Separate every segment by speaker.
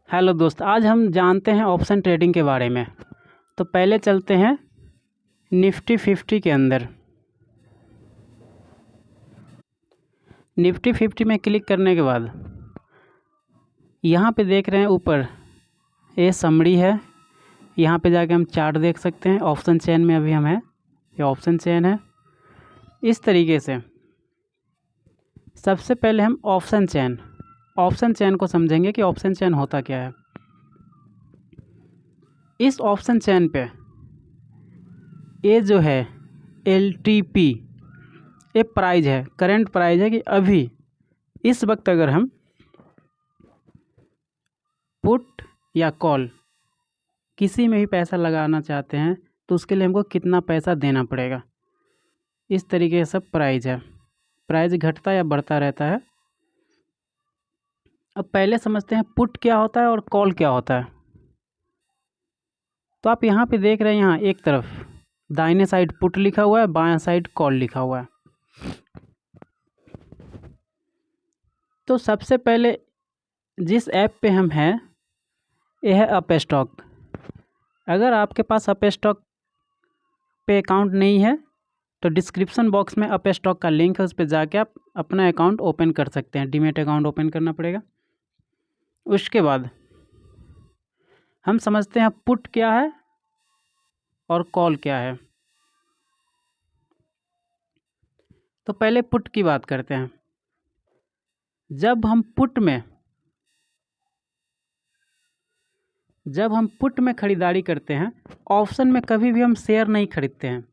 Speaker 1: Hello दोस्त, आज हम जानते हैं ऑप्शन ट्रेडिंग के बारे में। तो पहले चलते हैं निफ्टी 50 के अंदर। निफ्टी 50 में क्लिक करने के बाद यहाँ पे देख रहे हैं ऊपर ये समरी है। यहाँ पे जाके हम चार्ट देख सकते हैं। ऑप्शन चेन में अभी हम हैं, ये ऑप्शन चेन है। इस तरीके से सबसे पहले हम ऑप्शन चेन को समझेंगे कि ऑप्शन चेन होता क्या है। इस ऑप्शन चेन पे ये जो है LTP, ये प्राइस है, करंट प्राइस है कि अभी इस वक्त अगर हम पुट या कॉल किसी में भी पैसा लगाना चाहते हैं तो उसके लिए हमको कितना पैसा देना पड़ेगा। इस तरीके से सब प्राइस है। प्राइस घटता या बढ़ता रहता है। अब पहले समझते हैं पुट क्या होता है और कॉल क्या होता है। तो आप यहाँ पे देख रहे हैं, यहाँ एक तरफ दाहिने साइड पुट लिखा हुआ है, बायां साइड कॉल लिखा हुआ है। तो सबसे पहले जिस ऐप पे हम हैं ये है अपस्टॉक। अगर आपके पास अपस्टॉक पे अकाउंट नहीं है तो डिस्क्रिप्शन बॉक्स में अपस्टॉक का लिंक है, उस पर जाके आप अपना अकाउंट ओपन कर सकते हैं। डीमैट अकाउंट ओपन करना पड़ेगा। उसके बाद हम समझते हैं पुट क्या है और कॉल क्या है। तो पहले पुट की बात करते हैं। जब हम पुट में खरीदारी करते हैं, ऑप्शन में कभी भी हम शेयर नहीं खरीदते हैं।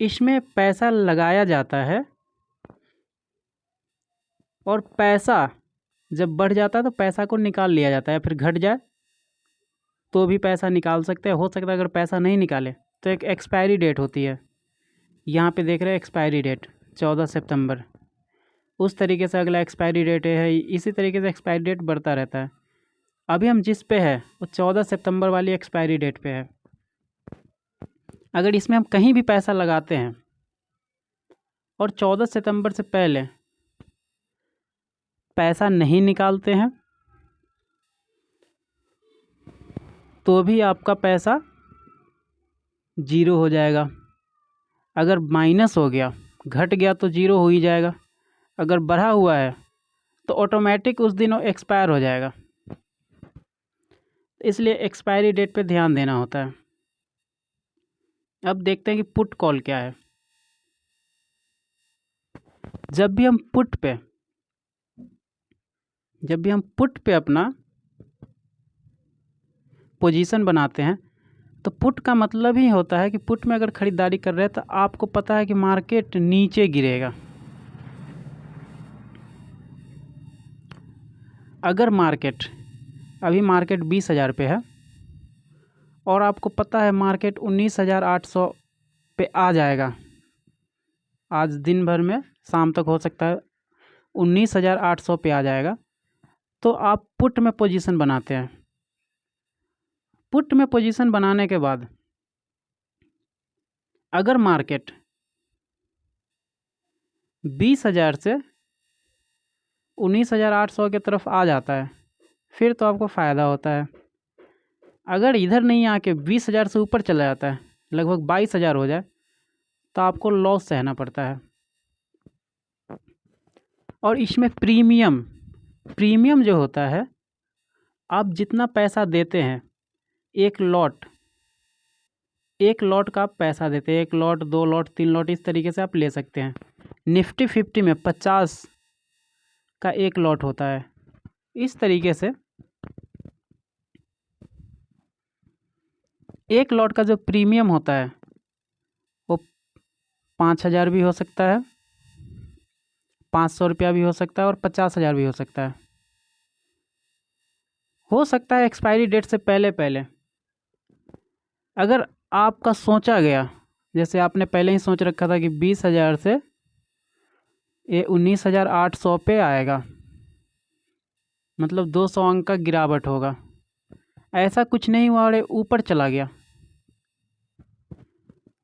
Speaker 1: इसमें पैसा लगाया जाता है और पैसा जब बढ़ जाता है तो पैसा को निकाल लिया जाता है। फिर घट जाए तो भी पैसा निकाल सकते हैं। हो सकता है अगर पैसा नहीं निकाले तो एक एक्सपायरी डेट होती है। यहाँ पे देख रहे हैं एक्सपायरी डेट 14 सितंबर। उस तरीके से अगला एक्सपायरी डेट है। इसी तरीके से एक्सपायरी डेट बढ़ता रहता है। अभी हम जिस पे है वो 14 सितंबर वाली एक्सपायरी डेट पे है। अगर इसमें हम कहीं भी पैसा लगाते हैं और 14 सितंबर से पहले पैसा नहीं निकालते हैं तो भी आपका पैसा जीरो हो जाएगा। अगर माइनस हो गया, घट गया तो जीरो हो ही जाएगा। अगर बढ़ा हुआ है तो ऑटोमेटिक उस दिन एक्सपायर हो जाएगा। इसलिए एक्सपायरी डेट पे ध्यान देना होता है। अब देखते हैं कि पुट कॉल क्या है। जब भी हम पुट पे अपना पोजीशन बनाते हैं तो पुट का मतलब ही होता है कि पुट में अगर ख़रीदारी कर रहे हैं तो आपको पता है कि मार्केट नीचे गिरेगा। अगर अभी मार्केट 20,000 पे है और आपको पता है मार्केट 19,800 पे आ जाएगा, आज दिन भर में शाम तक हो सकता है 19,800 पे आ जाएगा, तो आप पुट में पोजीशन बनाते हैं। पुट में पोजीशन बनाने के बाद अगर मार्केट 20,000 से 19,800 की तरफ आ जाता है फिर तो आपको फ़ायदा होता है। अगर इधर नहीं आके 20,000 से ऊपर चला जाता है, लगभग 22,000 हो जाए, तो आपको लॉस सहना पड़ता है। और इसमें प्रीमियम जो होता है, आप जितना पैसा देते हैं एक लॉट का आप पैसा देते हैं। 1 लॉट, 2 लॉट, 3 लॉट, इस तरीके से आप ले सकते हैं। निफ्टी 50 में 50 का 1 लॉट होता है। इस तरीके से 1 लॉट का जो प्रीमियम होता है वो 5,000 भी हो सकता है, 500 रुपया भी हो सकता है और 50,000 भी हो सकता है एक्सपायरी डेट से पहले। अगर आपका सोचा गया, जैसे आपने पहले ही सोच रखा था कि 20,000 से ये 19,800 पे आएगा, मतलब 200 अंक का गिरावट होगा, ऐसा कुछ नहीं हुआ और ये ऊपर चला गया,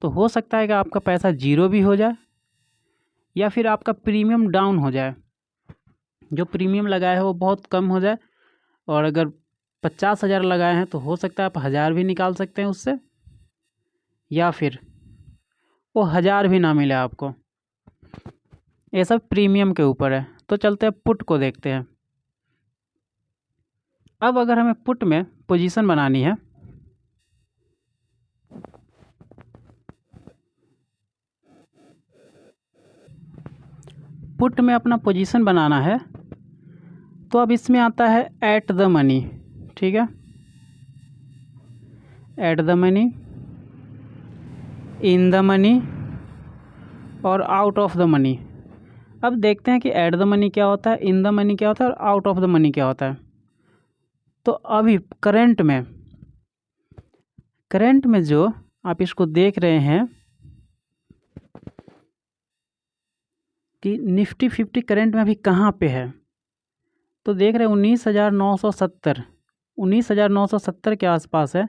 Speaker 1: तो हो सकता है कि आपका पैसा जीरो भी हो जाए या फिर आपका प्रीमियम डाउन हो जाए। जो प्रीमियम लगाया है वो बहुत कम हो जाए और अगर 50,000 लगाए हैं तो हो सकता है आप 1,000 भी निकाल सकते हैं उससे, या फिर वो 1,000 भी ना मिले आपको। ये सब प्रीमियम के ऊपर है। तो चलते हैं पुट को देखते हैं। अब अगर हमें पुट में पोजीशन बनानी है, पुट में अपना पोजीशन बनाना है, तो अब इसमें आता है एट द मनी। ठीक है, at the money, in the money और आउट ऑफ द मनी। अब देखते हैं कि एट द मनी क्या होता है, इन द मनी क्या होता है और आउट ऑफ द मनी क्या होता है। तो अभी करंट में जो आप इसको देख रहे हैं कि निफ्टी 50 करंट में अभी कहाँ पे है, तो देख रहे हैं 19,970, 19,970 के आसपास है।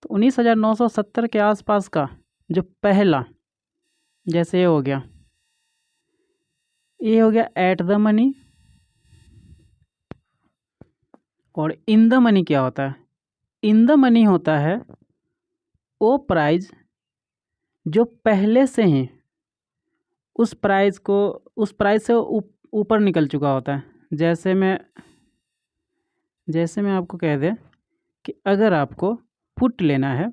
Speaker 1: तो 19,970 के आसपास का जो पहला, जैसे ये हो गया एट द मनी। और इन द मनी क्या होता है, इन द मनी होता है वो प्राइस जो पहले से ही उस प्राइस से ऊपर निकल चुका होता है। जैसे मैं आपको कह दें कि अगर आपको पुट लेना है,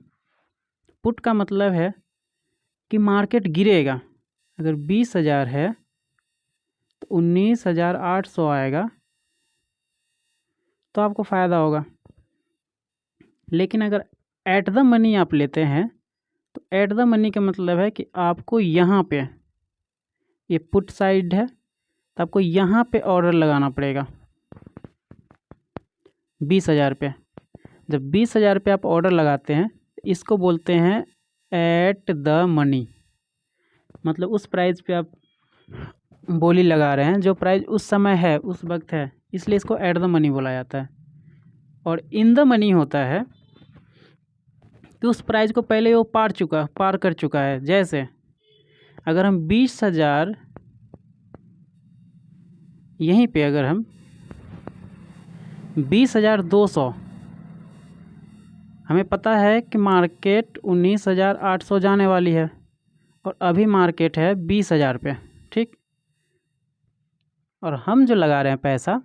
Speaker 1: पुट का मतलब है कि मार्केट गिरेगा। अगर 20,000 है तो 19,800 आएगा तो आपको फ़ायदा होगा। लेकिन अगर एट द मनी आप लेते हैं तो एट द मनी का मतलब है कि आपको यहाँ पे, ये पुट साइड है, तो आपको यहाँ पे ऑर्डर लगाना पड़ेगा 20,000 पे। जब 20,000 पे आप ऑर्डर लगाते हैं, इसको बोलते हैं एट द मनी। मतलब उस प्राइस पे आप बोली लगा रहे हैं, जो प्राइस उस समय है, उस वक्त है, इसलिए इसको एट द मनी बोला जाता है। और इन द मनी होता है कि उस प्राइस को पहले वो पार कर चुका है। जैसे अगर हम 20,000 यहीं पे, अगर हम 20,200, हमें पता है कि मार्केट 19,800 जाने वाली है और अभी मार्केट है 20,000 पे। ठीक, और हम जो लगा रहे हैं पैसा,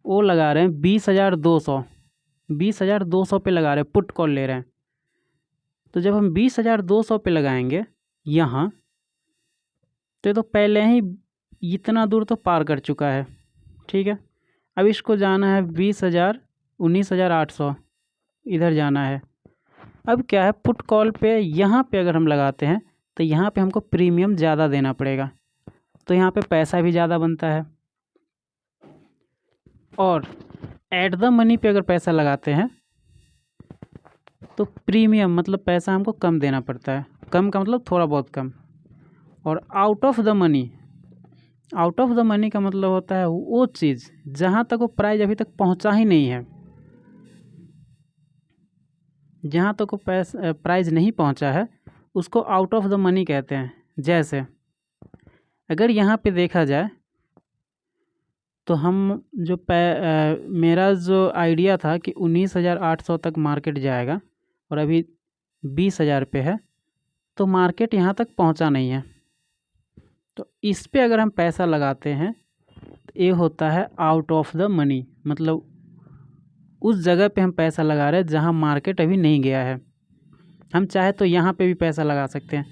Speaker 1: वो लगा रहे हैं 20,200, 20,200 पे लगा रहे हैं, पुट कॉल ले रहे हैं। तो जब हम 20,200 पे लगाएंगे यहाँ, तो ये तो पहले ही इतना दूर तो पार कर चुका है। ठीक है, अब इसको जाना है 20,000, 19,800 इधर जाना है। अब क्या है, पुट कॉल पे यहाँ पे अगर हम लगाते हैं तो यहाँ पे हमको प्रीमियम ज़्यादा देना पड़ेगा, तो यहाँ पे पैसा भी ज़्यादा बनता है। और एट द मनी पे अगर पैसा लगाते हैं तो प्रीमियम मतलब पैसा हमको कम देना पड़ता है। कम का मतलब थोड़ा बहुत कम। और out of the money, out of the money का मतलब होता है वो चीज़ जहाँ तक वो प्राइस अभी तक पहुँचा ही नहीं है, जहाँ तक वो प्राइस नहीं पहुँचा है, उसको आउट ऑफ द मनी कहते हैं। जैसे अगर यहाँ पे देखा जाए तो हम जो मेरा जो आइडिया था कि 19,800 तक मार्केट जाएगा और अभी 20,000 पे है, तो मार्केट यहाँ तक पहुँचा नहीं है। तो इस पे अगर हम पैसा लगाते हैं तो ये होता है आउट ऑफ द मनी। मतलब उस जगह पे हम पैसा लगा रहे हैं जहाँ मार्केट अभी नहीं गया है। हम चाहे तो यहाँ पे भी पैसा लगा सकते हैं।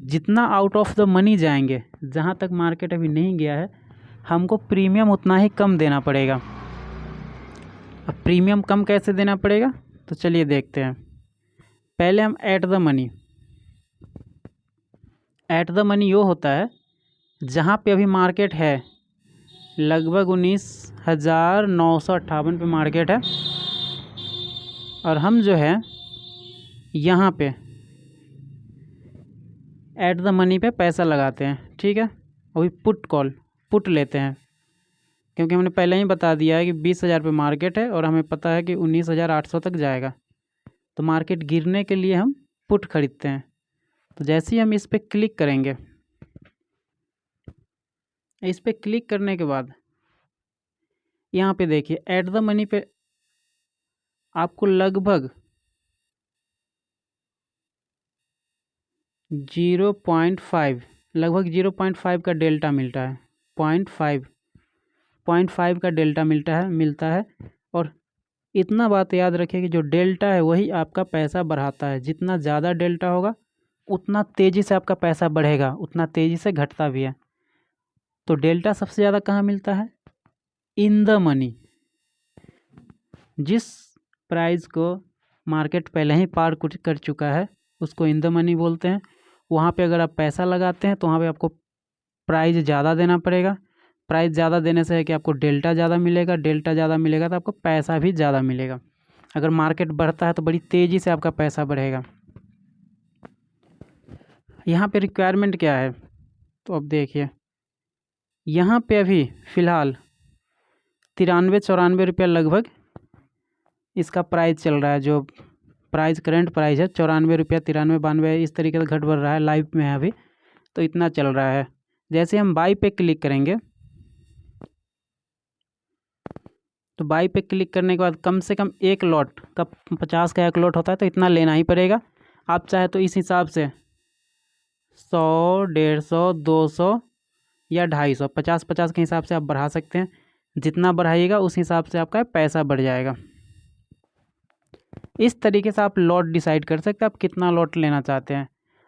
Speaker 1: जितना आउट ऑफ द मनी जाएंगे, जहाँ तक मार्केट अभी नहीं गया है, हमको प्रीमियम उतना ही कम देना पड़ेगा। अब प्रीमियम कम कैसे देना पड़ेगा, तो चलिए देखते हैं। पहले हम at the money, at the money वो होता है जहाँ पे अभी मार्केट है, लगभग 19,958 पे मार्केट है, और हम जो है यहाँ पे एट द मनी पे पैसा लगाते हैं। ठीक है, अभी पुट लेते हैं, क्योंकि हमने पहले ही बता दिया है कि 20,000 पे मार्केट है और हमें पता है कि 19,800 तक जाएगा। तो मार्केट गिरने के लिए हम पुट खरीदते हैं। तो जैसे ही हम इस पर क्लिक करेंगे, इस पर क्लिक करने के बाद यहाँ पे देखिए एट द मनी पे आपको लगभग 0.5 लगभग 0.5 का डेल्टा मिलता है। 0.5 का डेल्टा मिलता है। और इतना बात याद रखिए कि जो डेल्टा है वही आपका पैसा बढ़ाता है। जितना ज़्यादा डेल्टा होगा उतना तेज़ी से आपका पैसा बढ़ेगा, उतना तेज़ी से घटता भी है। तो डेल्टा सबसे ज़्यादा कहाँ मिलता है? In the money. जिस प्राइस को मार्केट पहले ही पार कर चुका है उसको इन द मनी बोलते हैं। वहाँ पे अगर आप पैसा लगाते हैं तो वहाँ पे आपको प्राइस ज़्यादा देना पड़ेगा। प्राइस ज़्यादा देने से है कि आपको डेल्टा ज़्यादा मिलेगा, डेल्टा ज़्यादा मिलेगा तो आपको पैसा भी ज़्यादा मिलेगा। अगर मार्केट बढ़ता है तो बड़ी तेज़ी से आपका पैसा बढ़ेगा। यहाँ पे रिक्वायरमेंट क्या है? तो अब देखिए यहाँ पे अभी फ़िलहाल 93-94 रुपया लगभग इसका प्राइस चल रहा है। जो प्राइस करंट प्राइस है 94 रुपया, 93-92 इस तरीके से घट बढ़ रहा है। लाइव में है अभी तो इतना चल रहा है। जैसे हम बाई पे क्लिक करेंगे तो बाई पे क्लिक करने के बाद कम से कम एक लॉट का 50 का एक लॉट होता है तो इतना लेना ही पड़ेगा। आप चाहे तो इस हिसाब से 100, 150, 200 या 250, 50-50 के हिसाब से आप बढ़ा सकते हैं। जितना बढ़ाइएगा उस हिसाब से आपका पैसा बढ़ जाएगा। इस तरीके से आप लॉट डिसाइड कर सकते हैं आप कितना लॉट लेना चाहते हैं।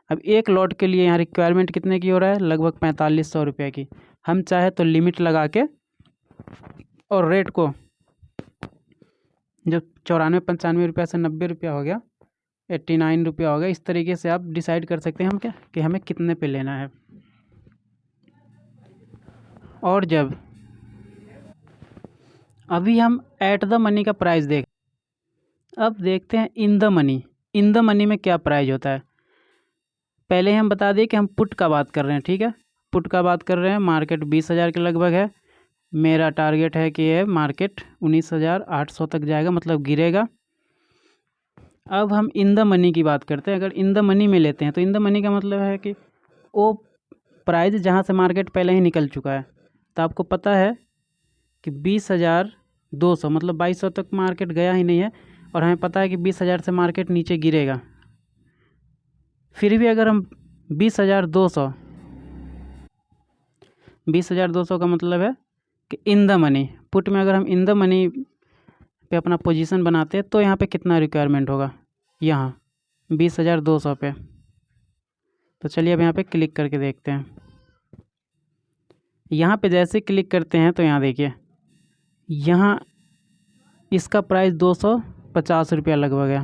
Speaker 1: अब एक लॉट के लिए यहाँ रिक्वायरमेंट कितने की हो रहा है? लगभग 4500 रुपये की। हम चाहे तो लिमिट लगा के और रेट को जो 94-95 रुपया से 90 रुपया हो गया, 89 रुपया हो गया, इस तरीके से आप डिसाइड कर सकते हैं हम क्या कि हमें कितने पे लेना है। और जब अभी हम एट द मनी का प्राइस अब देखते हैं in the money. In the money में क्या प्राइस होता है? पहले हम बता दें कि हम पुट का बात कर रहे हैं, ठीक है। पुट का बात कर रहे हैं, मार्केट 20,000 के लगभग है। मेरा टारगेट है कि ये मार्केट 19,800 तक जाएगा, मतलब गिरेगा। अब हम इन द मनी की बात करते हैं। अगर इन द मनी में लेते हैं तो इन द मनी का मतलब है कि वो प्राइस जहाँ से मार्केट पहले ही निकल चुका है। तो आपको पता है कि 20,200 मतलब 2200 तक मार्केट गया ही नहीं है और हमें पता है कि 20,000 से मार्केट नीचे गिरेगा। फिर भी अगर हम 20,200 का मतलब है कि इन द मनी पुट में अगर हम इन द मनी पे अपना पोजीशन बनाते हैं तो यहाँ पे कितना रिक्वायरमेंट होगा? यहाँ 20,200 पे। तो चलिए अब यहाँ पे क्लिक करके देखते हैं। यहाँ पे जैसे क्लिक करते हैं तो यहाँ देखिए यहाँ इसका प्राइस 250 रुपया लगभग है।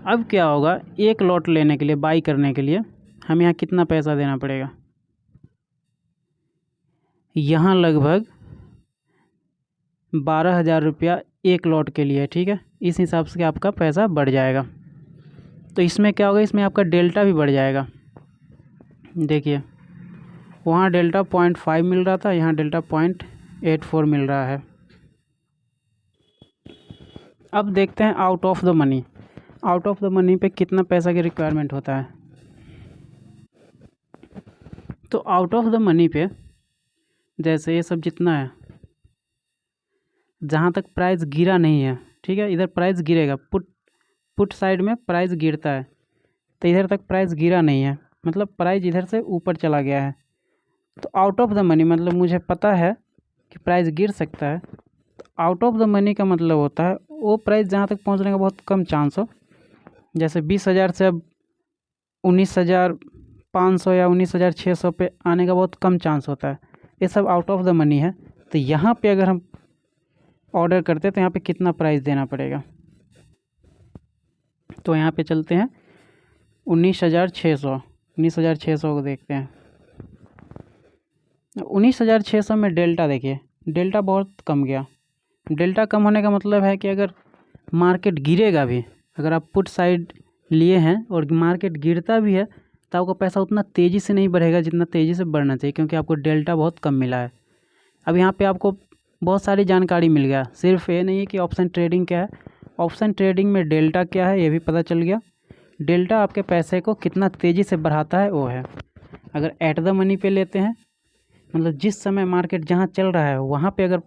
Speaker 1: अब क्या होगा? एक लॉट लेने के लिए, बाई करने के लिए हम यहाँ कितना पैसा देना पड़ेगा? यहाँ लगभग 12,000 रुपया एक लॉट के लिए, ठीक है। इस हिसाब से आपका पैसा बढ़ जाएगा। तो इसमें क्या होगा? इसमें आपका डेल्टा भी बढ़ जाएगा। देखिए वहाँ डेल्टा 0.5 मिल रहा था, यहाँ डेल्टा 0.84 मिल रहा है। अब देखते हैं out of the money. Out of the money पे कितना पैसा की रिक्वायरमेंट होता है? तो आउट ऑफ द मनी पे जैसे ये सब जितना है, जहाँ तक प्राइस गिरा नहीं है, ठीक है, इधर प्राइस गिरेगा। पुट साइड में प्राइस गिरता है तो इधर तक प्राइस गिरा नहीं है, मतलब प्राइस इधर से ऊपर चला गया है। तो आउट ऑफ द मनी मतलब मुझे पता है कि प्राइस गिर सकता है। तो आउट ऑफ द मनी का मतलब होता है वो प्राइस जहाँ तक पहुँचने का बहुत कम चांस हो। जैसे 20,000 से अब 19,500 या 19,600 पे आने का बहुत कम चांस होता है। ये सब आउट ऑफ द मनी है। तो यहाँ पे अगर हम ऑर्डर करते हैं तो यहाँ पे कितना प्राइस देना पड़ेगा? तो यहाँ पे चलते हैं 19,600 को देखते हैं। 19,600 में डेल्टा देखिए, डेल्टा बहुत कम गया। डेल्टा कम होने का मतलब है कि अगर मार्केट गिरेगा भी, अगर आप पुट साइड लिए हैं और मार्केट गिरता भी है तो आपका पैसा उतना तेज़ी से नहीं बढ़ेगा जितना तेज़ी से बढ़ना चाहिए, क्योंकि आपको डेल्टा बहुत कम मिला है। अब यहाँ पे आपको बहुत सारी जानकारी मिल गया। सिर्फ ये नहीं है कि ऑप्शन ट्रेडिंग क्या है, ऑप्शन ट्रेडिंग में डेल्टा क्या है ये भी पता चल गया। डेल्टा आपके पैसे को कितना तेज़ी से बढ़ाता है वो है। अगर एट द मनी पे लेते हैं मतलब जिस समय मार्केट जहाँ चल रहा है वहाँ पे अगर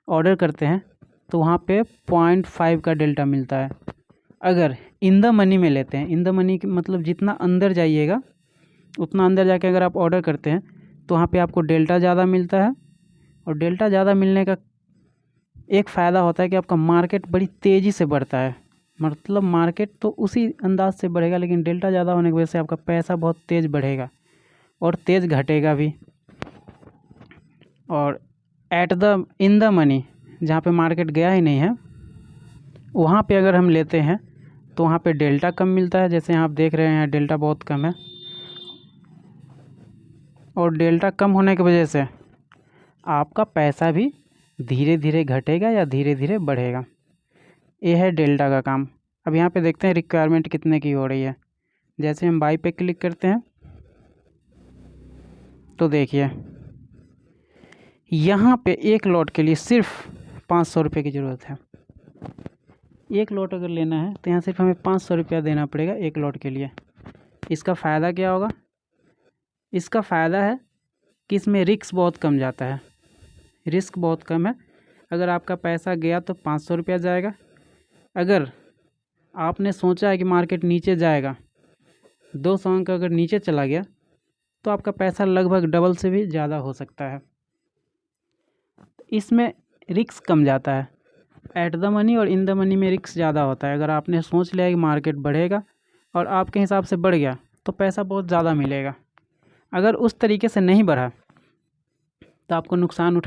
Speaker 1: ऑर्डर करते हैं तो वहाँ पे 0.5 का डेल्टा मिलता है। अगर इन द मनी में लेते हैं, इन द मनी मतलब जितना अंदर जाइएगा उतना अंदर जाके अगर आप ऑर्डर करते हैं तो वहाँ पे आपको डेल्टा ज़्यादा मिलता है। और डेल्टा ज़्यादा मिलने का एक फ़ायदा होता है कि आपका मार्केट बड़ी तेज़ी से बढ़ता है। मतलब मार्केट तो उसी अंदाज से बढ़ेगा, लेकिन डेल्टा ज़्यादा होने की वजह से आपका पैसा बहुत तेज़ बढ़ेगा और तेज़ घटेगा भी। और at the in the money जहाँ पे मार्केट गया ही नहीं है वहाँ पे अगर हम लेते हैं तो वहाँ पे डेल्टा कम मिलता है। जैसे यहाँ आप देख रहे हैं डेल्टा बहुत कम है, और डेल्टा कम होने की वजह से आपका पैसा भी धीरे धीरे घटेगा या धीरे धीरे बढ़ेगा। ये है डेल्टा का काम। अब यहाँ पे देखते हैं रिक्वायरमेंट कितने की हो रही है। जैसे हम बाई पे क्लिक करते हैं तो देखिए यहाँ पे एक लॉट के लिए सिर्फ 500 रुपये की ज़रूरत है। एक लॉट अगर लेना है तो यहाँ सिर्फ हमें 500 रुपया देना पड़ेगा एक लॉट के लिए। इसका फ़ायदा क्या होगा? इसका फ़ायदा है कि इसमें रिस्क बहुत कम जाता है। रिस्क बहुत कम है। अगर आपका पैसा गया तो 500 रुपया जाएगा। अगर आपने सोचा है कि मार्केट नीचे जाएगा, 200 अंक अगर नीचे चला गया तो आपका पैसा लगभग डबल से भी ज़्यादा हो सकता है। इसमें रिस्क कम जाता है। एट द मनी और इन द मनी में रिस्क ज़्यादा होता है। अगर आपने सोच लिया कि मार्केट बढ़ेगा और आपके हिसाब से बढ़ गया तो पैसा बहुत ज़्यादा मिलेगा। अगर उस तरीके से नहीं बढ़ा तो आपको नुकसान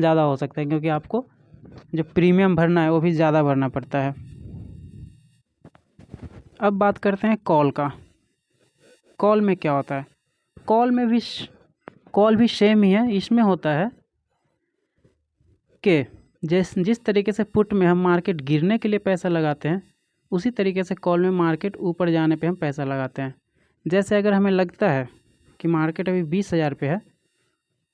Speaker 1: ज़्यादा हो सकता है, क्योंकि आपको जो प्रीमियम भरना है वो भी ज़्यादा भरना पड़ता है। अब बात करते हैं कॉल का। कॉल में क्या होता है? कॉल भी सेम ही है। इसमें होता है कि जिस तरीके से पुट में हम मार्केट गिरने के लिए पैसा लगाते हैं, उसी तरीके से कॉल में मार्केट ऊपर जाने पे हम पैसा लगाते हैं। जैसे अगर हमें लगता है कि मार्केट अभी 20,000 पे है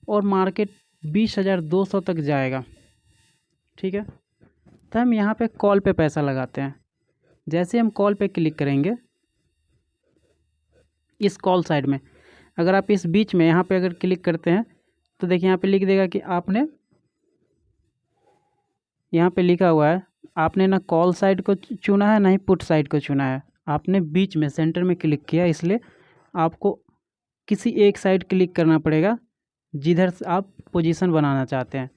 Speaker 1: और मार्केट 20,200 तक जाएगा, ठीक है, तो हम यहाँ पे कॉल पे पैसा लगाते हैं। जैसे हम कॉल पे क्लिक करेंगे इस कॉल साइड में, अगर आप इस बीच में यहाँ पे अगर क्लिक करते हैं तो देखिए यहाँ पे लिख देगा कि आपने, यहाँ पे लिखा हुआ है आपने ना कॉल साइड को चुना है ना ही पुट साइड को चुना है, आपने बीच में सेंटर में क्लिक किया, इसलिए आपको किसी एक साइड क्लिक करना पड़ेगा जिधर से आप पोजीशन बनाना चाहते हैं।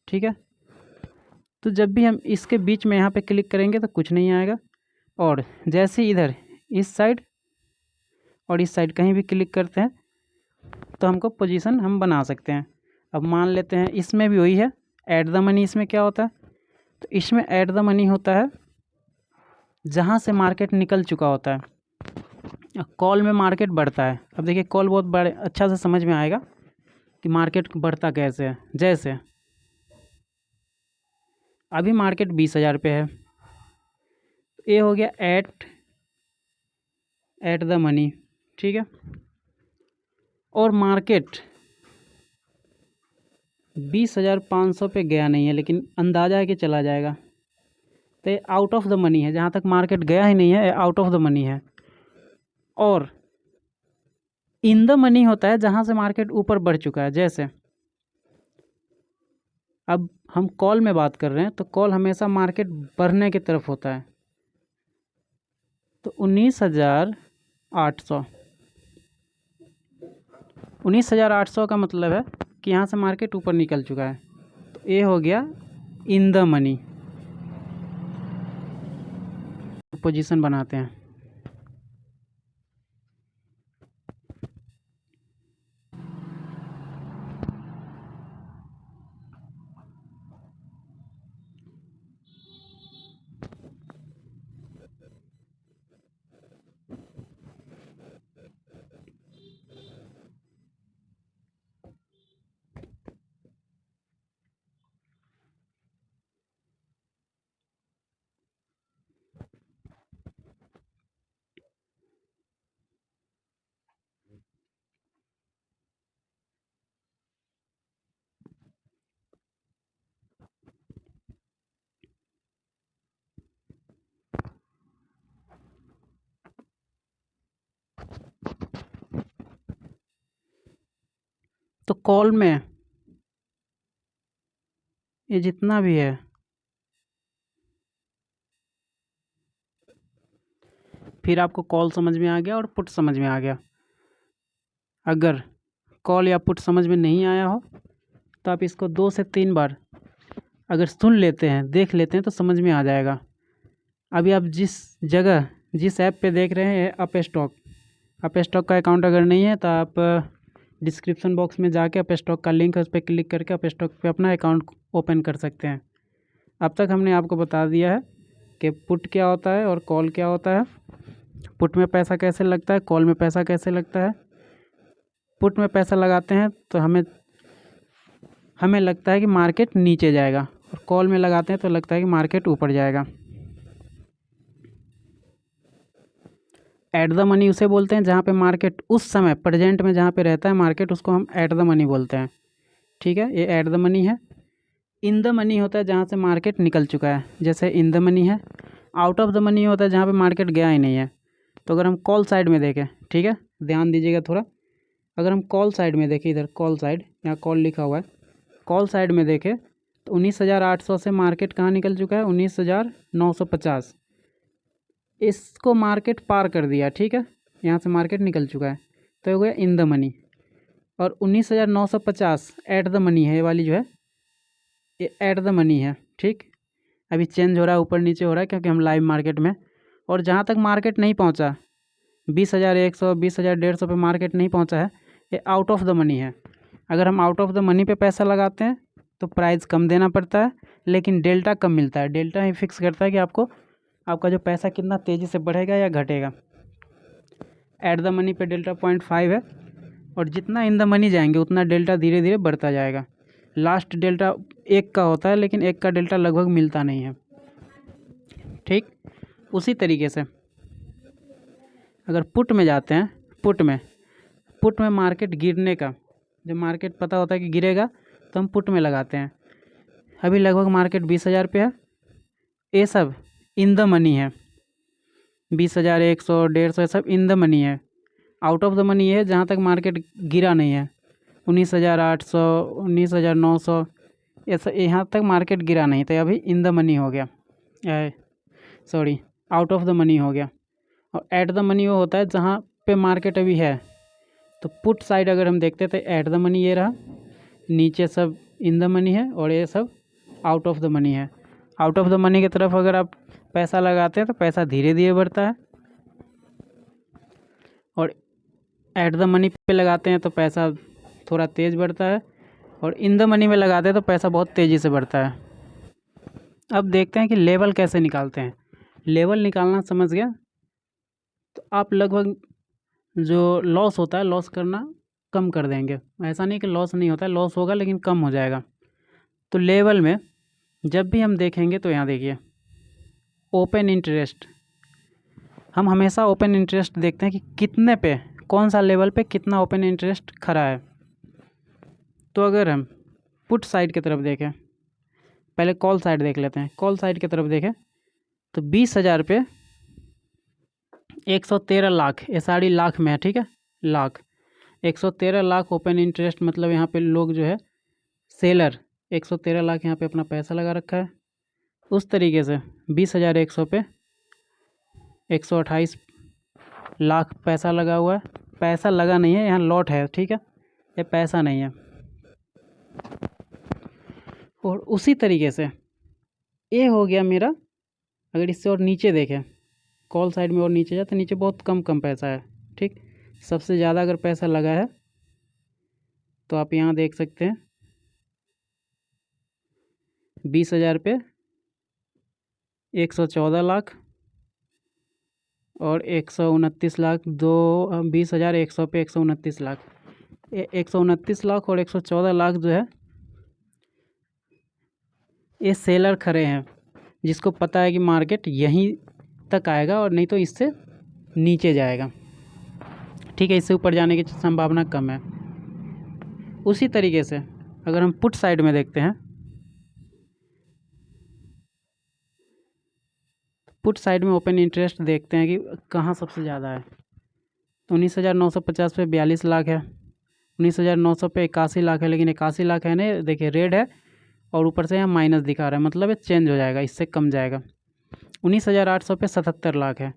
Speaker 1: ठीक है, तो जब भी हम इसके बीच में यहाँ पे क्लिक करेंगे तो कुछ नहीं आएगा, और जैसे ही इधर इस साइड और इस साइड कहीं भी क्लिक करते हैं तो हमको पोजीशन हम बना सकते हैं। अब मान लेते हैं इसमें भी वही है ऐड द मनी। इसमें क्या होता है? तो इसमें ऐड द मनी होता है जहाँ से मार्केट निकल चुका होता है। कॉल में मार्केट बढ़ता है। अब देखिए कॉल बहुत बड़े अच्छा से समझ में आएगा कि मार्केट बढ़ता कैसे है। जैसे अभी मार्केट 20,000 पे है, ये हो गया एट द मनी, ठीक है, और मार्केट 20,500 पे गया नहीं है, लेकिन अंदाज़ा है कि चला जाएगा, तो ये आउट ऑफ द मनी है। जहाँ तक मार्केट गया ही नहीं है, आउट ऑफ द मनी है। और इन द मनी होता है जहाँ से मार्केट ऊपर बढ़ चुका है। जैसे अब हम कॉल में बात कर रहे हैं तो कॉल हमेशा मार्केट बढ़ने की तरफ होता है। तो 19,800 का मतलब है कि यहाँ से मार्केट ऊपर निकल चुका है। तो ये हो गया इन द मनी। पोजीशन बनाते हैं। तो कॉल में ये जितना भी है, फिर आपको कॉल समझ में आ गया और पुट समझ में आ गया। अगर कॉल या पुट समझ में नहीं आया हो तो आप इसको 2 से 3 बार अगर सुन लेते हैं, देख लेते हैं, तो समझ में आ जाएगा। अभी आप जिस ऐप पे देख रहे हैं अप स्टॉक का अकाउंट अगर नहीं है तो आप डिस्क्रिप्शन बॉक्स में जाके अप स्टॉक का लिंक है, उस पर क्लिक करके अप स्टॉक पे अपना अकाउंट ओपन कर सकते हैं। अब तक हमने आपको बता दिया है कि पुट क्या होता है और कॉल क्या होता है, पुट में पैसा कैसे लगता है, कॉल में पैसा कैसे लगता है। पुट में पैसा लगाते हैं तो हमें लगता है कि मार्केट नीचे जाएगा, और कॉल में लगाते हैं तो लगता है कि मार्केट ऊपर जाएगा। एट द मनी उसे बोलते हैं जहाँ पे मार्केट उस समय प्रेजेंट में जहाँ पे रहता है मार्केट, उसको हम एट द मनी बोलते हैं। ठीक है, ये एट द मनी है। इन द मनी होता है जहाँ से मार्केट निकल चुका है, जैसे इन द मनी है। आउट ऑफ द मनी होता है जहाँ पे मार्केट गया ही नहीं है। तो अगर हम कॉल साइड में देखें, ठीक है, ध्यान दीजिएगा थोड़ा। अगर हम कॉल साइड में देखें, इधर कॉल साइड, यहाँ कॉल लिखा हुआ है, कॉल साइड में देखें तो 19,800 से मार्केट कहाँ निकल चुका है, 19,950। इसको मार्केट पार कर दिया, ठीक है, यहाँ से मार्केट निकल चुका है, तो हो गया इन द मनी। और 19,950 एट द मनी है, ये वाली जो है ये एट द मनी है। ठीक, अभी चेंज हो रहा है, ऊपर नीचे हो रहा है क्योंकि हम लाइव मार्केट में। और जहाँ तक मार्केट नहीं पहुँचा, 20,100 20,150 पे मार्केट नहीं पहुँचा है, ये आउट ऑफ द मनी है। अगर हम आउट ऑफ द मनी पे पैसा लगाते हैं तो प्राइस कम देना पड़ता है, लेकिन डेल्टा कम मिलता है। डेल्टा ही फिक्स करता है कि आपका जो पैसा कितना तेज़ी से बढ़ेगा या घटेगा। एट द मनी पे डेल्टा 0.5 है, और जितना इन द मनी जाएंगे उतना डेल्टा धीरे धीरे बढ़ता जाएगा। लास्ट डेल्टा 1 का होता है, लेकिन 1 का डेल्टा लगभग मिलता नहीं है। ठीक, उसी तरीके से अगर पुट में जाते हैं, पुट में मार्केट गिरने का, जब मार्केट पता होता है कि गिरेगा तो हम पुट में लगाते हैं। अभी लगभग मार्केट 20,000 पे है, ये सब इन द मनी है। 20,000 100 150 ये सब इन द मनी है। आउट ऑफ द मनी है जहाँ तक मार्केट गिरा नहीं है, 19,800 19,900 ऐसा, यहाँ तक मार्केट गिरा नहीं, तो अभी इन द मनी हो गया, sorry out of the money हो गया। और एट द मनी वो होता है जहाँ पे मार्केट अभी है। तो पुट साइड अगर हम देखते तो एट द मनी ये रहा, नीचे सब इन द मनी है, और ये सब आउट ऑफ द मनी है। आउट ऑफ द मनी की तरफ अगर आप पैसा लगाते हैं तो पैसा धीरे धीरे बढ़ता है, और एट द मनी पे लगाते हैं तो पैसा थोड़ा तेज़ बढ़ता है, और इन द मनी में लगाते हैं तो पैसा बहुत तेज़ी से बढ़ता है। अब देखते हैं कि लेवल कैसे निकालते हैं। लेवल निकालना समझ गया तो आप लगभग जो लॉस होता है, लॉस करना कम कर देंगे। ऐसा नहीं कि लॉस नहीं होता है, लॉस होगा लेकिन कम हो जाएगा। तो लेवल में जब भी हम देखेंगे तो यहाँ देखिए ओपन इंटरेस्ट, हम हमेशा ओपन इंटरेस्ट देखते हैं कि कितने पे, कौन सा लेवल पे कितना ओपन इंटरेस्ट खड़ा है। तो अगर हम पुट साइड की तरफ देखें, पहले कॉल साइड देख लेते हैं। कॉल साइड की तरफ देखें तो 20,000 पे 113 लाख, ये सारी लाख में है, ठीक है, लाख 113 लाख ओपन इंटरेस्ट, मतलब यहाँ पे लोग जो है सेलर 113 लाख यहाँ पे अपना पैसा लगा रखा है। उस तरीके से 20,100 पे 128 लाख पैसा लगा हुआ है। पैसा लगा नहीं है, यहाँ लॉट है, ठीक है, ये पैसा नहीं है। और उसी तरीके से ये हो गया मेरा। अगर इससे और नीचे देखें, कॉल साइड में और नीचे जाए तो नीचे बहुत कम पैसा है। ठीक, सबसे ज़्यादा अगर पैसा लगा है तो आप यहाँ देख सकते हैं 20,000 पे 114 लाख और 129 लाख, 20,100 पे 129 लाख, 129 लाख और 114 लाख जो है ये सेलर खड़े हैं, जिसको पता है कि मार्केट यहीं तक आएगा और नहीं तो इससे नीचे जाएगा। ठीक है, इससे ऊपर जाने की संभावना कम है। उसी तरीके से अगर हम पुट साइड में देखते हैं, पुट साइड में ओपन इंटरेस्ट देखते हैं कि कहाँ सबसे ज़्यादा है। तो 19,950 पे 42 लाख है, 19,900 पे 81 लाख है, लेकिन 81 लाख है नहीं, देखिए रेड है और ऊपर से यहाँ माइनस दिखा रहा है, मतलब ये चेंज हो जाएगा, इससे कम जाएगा। 19,800 पे 77 लाख है।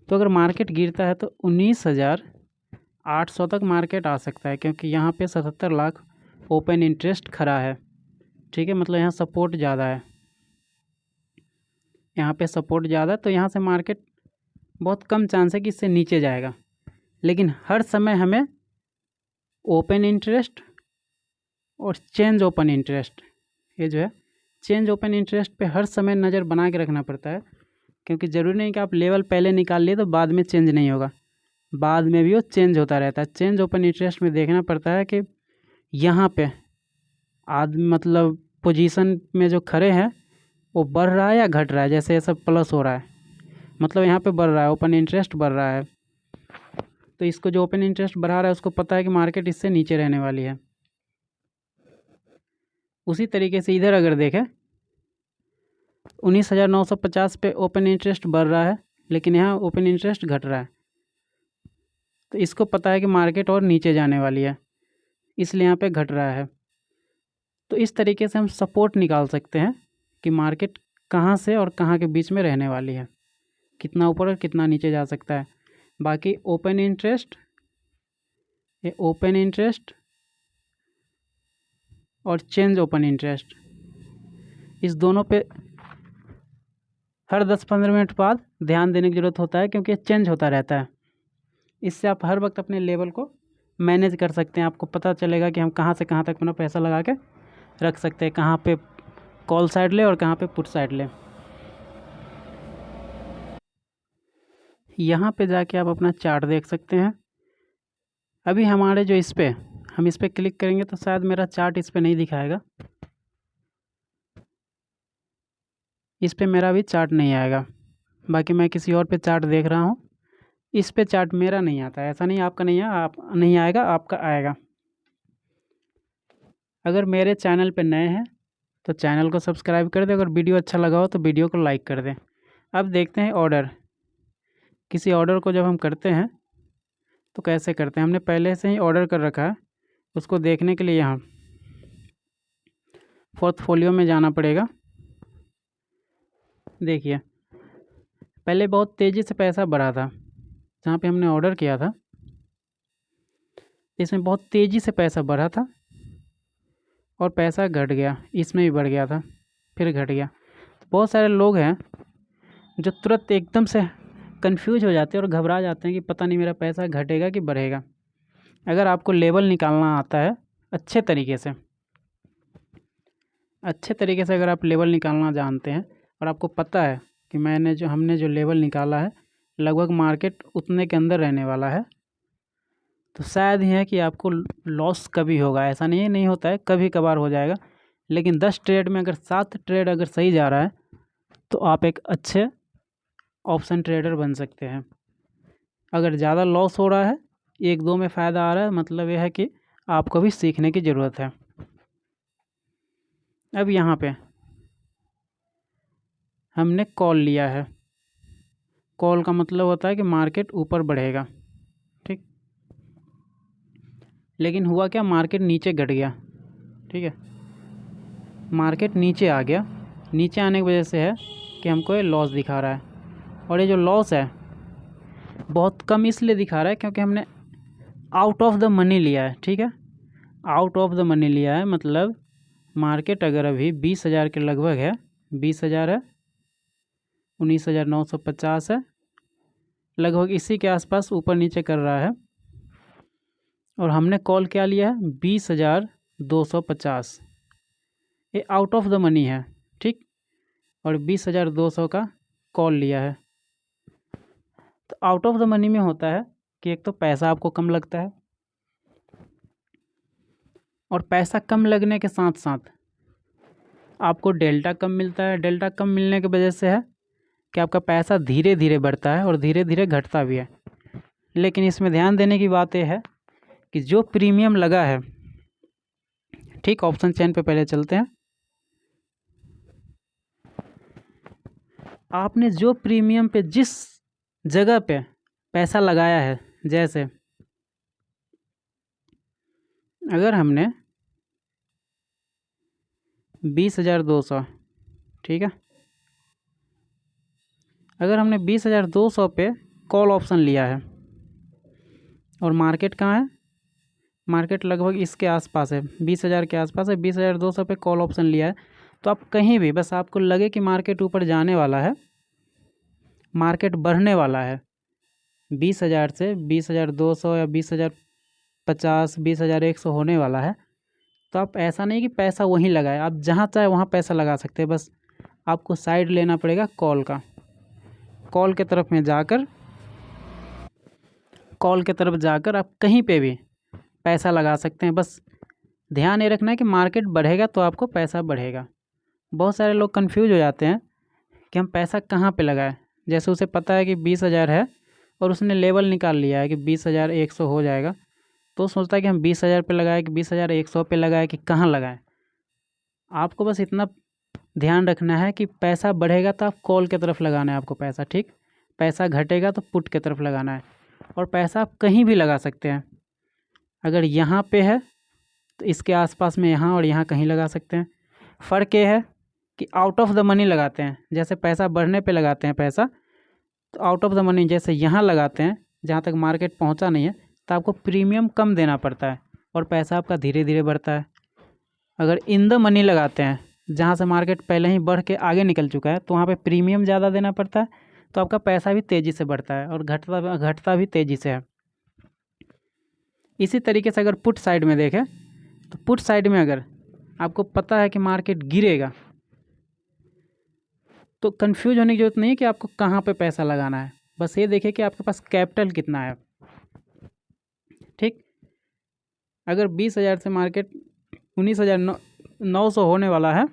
Speaker 1: तो अगर मार्केट गिरता है तो 19,800 तक मार्केट आ सकता है, क्योंकि यहाँ पे 77 लाख ओपन इंटरेस्ट खड़ा है। ठीक है, मतलब यहाँ सपोर्ट ज़्यादा है, यहाँ पे सपोर्ट ज़्यादा है, तो यहाँ से मार्केट बहुत कम चांस है कि इससे नीचे जाएगा। लेकिन हर समय हमें ओपन इंटरेस्ट और चेंज ओपन इंटरेस्ट, ये जो है चेंज ओपन इंटरेस्ट पे हर समय नज़र बना के रखना पड़ता है, क्योंकि ज़रूरी नहीं कि आप लेवल पहले निकाल लिए तो बाद में चेंज नहीं होगा, बाद में भी वो चेंज होता रहता है। चेंज ओपन इंटरेस्ट में देखना पड़ता है कि यहाँ पे आदमी मतलब पोजीशन में जो खड़े हैं वो बढ़ रहा है या घट रहा है। जैसे ये सब प्लस हो रहा है, मतलब यहाँ पे बढ़ रहा है, ओपन इंटरेस्ट बढ़ रहा है, तो इसको जो ओपन इंटरेस्ट बढ़ा रहा है उसको पता है कि मार्केट इससे नीचे रहने वाली है। उसी तरीके से इधर अगर देखें 19,950 पे ओपन इंटरेस्ट बढ़ रहा है, लेकिन यहाँ ओपन इंटरेस्ट घट रहा है, तो इसको पता है कि मार्केट और नीचे जाने वाली है, इसलिए यहाँ पे घट रहा है। तो इस तरीके से हम सपोर्ट निकाल सकते हैं कि मार्केट कहाँ से और कहाँ के बीच में रहने वाली है, कितना ऊपर और कितना नीचे जा सकता है। बाकी ओपन इंटरेस्ट, ये ओपन इंटरेस्ट और चेंज ओपन इंटरेस्ट, इस दोनों पे हर 10-15 मिनट बाद ध्यान देने की ज़रूरत होता है, क्योंकि चेंज होता रहता है। इससे आप हर वक्त अपने लेवल को मैनेज कर सकते हैं, आपको पता चलेगा कि हम कहाँ से कहाँ तक अपना पैसा लगा के रख सकते हैं, कहाँ पे कॉल साइड ले और कहाँ पे पुट साइड ले। यहाँ पे जाके आप अपना चार्ट देख सकते हैं। अभी हमारे जो हम इस पर क्लिक करेंगे तो शायद मेरा चार्ट इस पर नहीं दिखाएगा, इस पर मेरा भी चार्ट नहीं आएगा। बाकी मैं किसी और पे चार्ट देख रहा हूँ, इस पे चार्ट मेरा नहीं आता है। ऐसा नहीं आपका नहीं है, आप नहीं आएगा, आपका आएगा। अगर मेरे चैनल पे नए हैं तो चैनल को सब्सक्राइब कर दें, अगर वीडियो अच्छा लगा हो तो वीडियो को लाइक कर दें। अब देखते हैं ऑर्डर, किसी ऑर्डर को जब हम करते हैं तो कैसे करते हैं। हमने पहले से ही ऑर्डर कर रखा है, उसको देखने के लिए यहाँ पोर्टफोलियो में जाना पड़ेगा। देखिए पहले बहुत तेज़ी से पैसा बढ़ा था, जहाँ पे हमने ऑर्डर किया था इसमें बहुत तेज़ी से पैसा बढ़ा था और पैसा घट गया, इसमें भी बढ़ गया था फिर घट गया। बहुत सारे लोग हैं जो तुरंत एकदम से कंफ्यूज हो जाते हैं और घबरा जाते हैं कि पता नहीं मेरा पैसा घटेगा कि बढ़ेगा। अगर आपको लेवल निकालना आता है अच्छे तरीके से अगर आप लेवल निकालना जानते हैं और आपको पता है कि हमने जो लेवल निकाला है लगभग मार्केट उतने के अंदर रहने वाला है, तो शायद ही है कि आपको लॉस कभी होगा। ऐसा नहीं होता है, कभी कभार हो जाएगा, लेकिन 10 ट्रेड में अगर 7 ट्रेड अगर सही जा रहा है तो आप एक अच्छे ऑप्शन ट्रेडर बन सकते हैं। अगर ज़्यादा लॉस हो रहा है, 1-2 में फ़ायदा आ रहा है, मतलब यह है कि आपको भी सीखने की ज़रूरत है। अब यहाँ पे हमने कॉल लिया है, कॉल का मतलब होता है कि मार्केट ऊपर बढ़ेगा, ठीक। लेकिन हुआ क्या, मार्केट नीचे घट गया, ठीक है, मार्केट नीचे आ गया। नीचे आने की वजह से है कि हमको ये लॉस दिखा रहा है, और ये जो लॉस है बहुत कम इसलिए दिखा रहा है क्योंकि हमने आउट ऑफ द मनी लिया है, ठीक है। आउट ऑफ द मनी लिया है मतलब मार्केट अगर अभी 20,000 के लगभग है, 20,000 है, 19,950 है, लगभग इसी के आसपास ऊपर नीचे कर रहा है, और हमने कॉल क्या लिया है 20,250। ये आउट ऑफ द मनी है, ठीक, और 20,200 का कॉल लिया है। तो आउट ऑफ द मनी में होता है कि एक तो पैसा आपको कम लगता है, और पैसा कम लगने के साथ साथ आपको डेल्टा कम मिलता है। डेल्टा कम मिलने की वजह से है कि आपका पैसा धीरे धीरे बढ़ता है और धीरे धीरे घटता भी है। लेकिन इसमें ध्यान देने की बात यह है कि जो प्रीमियम लगा है, ठीक, ऑप्शन चेन पे पहले चलते हैं। आपने जो प्रीमियम पे जिस जगह पे पैसा लगाया है, जैसे अगर हमने 20,200, ठीक है, अगर हमने 20,200 पे कॉल ऑप्शन लिया है और मार्केट कहाँ है, मार्केट लगभग इसके आसपास है, 20,000 के आसपास है, 20,200 पे कॉल ऑप्शन लिया है, तो आप कहीं भी बस आपको लगे कि मार्केट ऊपर जाने वाला है, मार्केट बढ़ने वाला है 20,000 से 20,200 या 20,050, 20,100 होने वाला है, तो आप ऐसा नहीं कि पैसा वहीं लगाए, आप जहाँ चाहे वहाँ पैसा लगा सकते हैं। बस आपको साइड लेना पड़ेगा कॉल का, कॉल के तरफ में जाकर, कॉल के तरफ जाकर आप कहीं पे भी पैसा लगा सकते हैं। बस ध्यान ये रखना है कि मार्केट बढ़ेगा तो आपको पैसा बढ़ेगा। बहुत सारे लोग कंफ्यूज हो जाते हैं कि हम पैसा कहाँ पे लगाएं। जैसे उसे पता है कि 20,000 है और उसने लेवल निकाल लिया है कि 20,100 हो जाएगा, तो सोचता है कि हम 20,000 पे लगाएं कि 20,100 पे लगाएं कि कहाँ लगाएं। आपको बस इतना ध्यान रखना है कि पैसा बढ़ेगा तो आप कॉल की तरफ लगाना है आपको पैसा, ठीक, पैसा घटेगा तो पुट की तरफ लगाना है। और पैसा आप कहीं भी लगा सकते हैं, अगर यहाँ पे है तो इसके आसपास में यहाँ और यहाँ कहीं लगा सकते हैं। फ़र्क ये है कि आउट ऑफ द मनी लगाते हैं, जैसे पैसा बढ़ने पे लगाते हैं पैसा, तो आउट ऑफ द मनी जैसे यहाँ लगाते हैं जहाँ तक मार्केट पहुँचा नहीं है, तो आपको प्रीमियम कम देना पड़ता है और पैसा आपका धीरे धीरे बढ़ता है। अगर इन द मनी लगाते हैं जहाँ से मार्केट पहले ही बढ़ के आगे निकल चुका है, तो वहाँ पे प्रीमियम ज़्यादा देना पड़ता है, तो आपका पैसा भी तेज़ी से बढ़ता है और घटता भी तेज़ी से है। इसी तरीके से अगर पुट साइड में देखें तो पुट साइड में अगर आपको पता है कि मार्केट गिरेगा, तो कंफ्यूज होने की ज़रूरत नहीं है कि आपको कहाँ पे पैसा लगाना है। बस ये देखिए कि आपके पास कैपिटल कितना है, ठीक। अगर 20,000 से मार्केट 19,900 होने वाला है,